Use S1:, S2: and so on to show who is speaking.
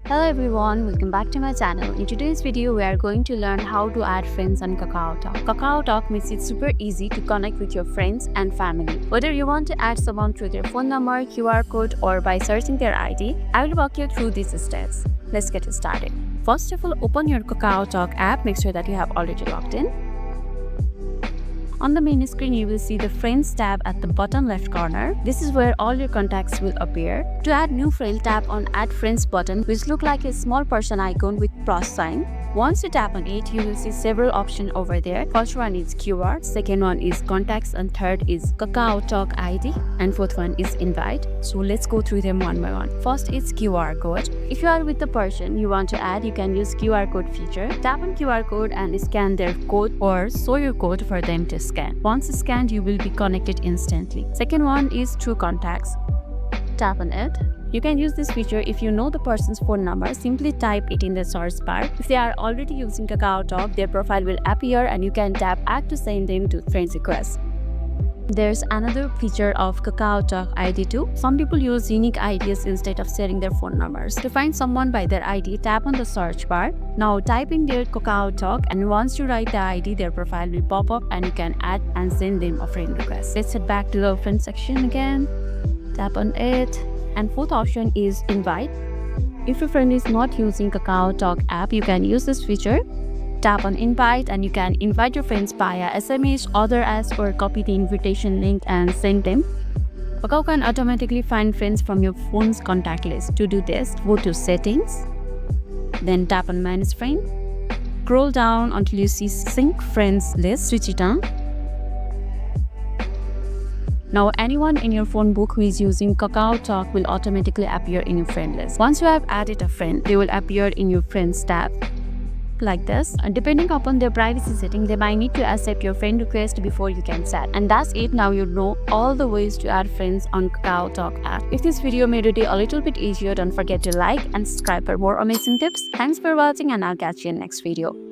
S1: Hello everyone, welcome back to my channel. In today's video, we are going to learn how to add friends on KakaoTalk. KakaoTalk makes it super easy to connect with your friends and family. Whether you want to add someone through their phone number, QR code, or by searching their ID, I will walk you through these steps. Let's get started. First of all, open your KakaoTalk app. Make sure that you have already logged in. On the main screen, you will see the Friends tab at the bottom left corner. This is where all your contacts will appear. To add new friend, tap on Add Friends button, which looks like a small person icon with plus sign. Once you tap on it, you will see several options over there. First one is QR, second one is Contacts, and third is KakaoTalk ID, and fourth one is Invite. So let's go through them one by one. First is QR code. If you are with the person you want to add, you can use QR code feature. Tap on QR code and scan their code or show your code for them to scan. Once scanned, you will be connected instantly. Second one is True Contacts. Tap on it. You can use this feature if you know the person's phone number. Simply type it in the search bar. If they are already using KakaoTalk, their profile will appear and you can tap Add to send them to friends request. There's another feature of KakaoTalk ID too. Some people use unique IDs instead of sharing their phone numbers. To find someone by their ID, tap on the search bar. Now type in their KakaoTalk, and once you write the ID, their profile will pop up and you can add and send them a friend request. Let's head back to the friend section again. Tap on it. And fourth option is Invite. If your friend is not using KakaoTalk app, you can use this feature. Tap on Invite and you can invite your friends via SMS, other apps, or copy the invitation link and send them. Kakao can automatically find friends from your phone's contact list. To do this, go to Settings, then tap on Manage Friend. Scroll down until you see Sync Friends List, switch it on. Now, anyone in your phone book who is using KakaoTalk will automatically appear in your friend list. Once you have added a friend, they will appear in your Friends tab like this. And depending upon their privacy setting, they might need to accept your friend request before you can chat. And that's it. Now you know all the ways to add friends on KakaoTalk app. If this video made your day a little bit easier, don't forget to like and subscribe for more amazing tips. Thanks for watching, and I'll catch you in next video.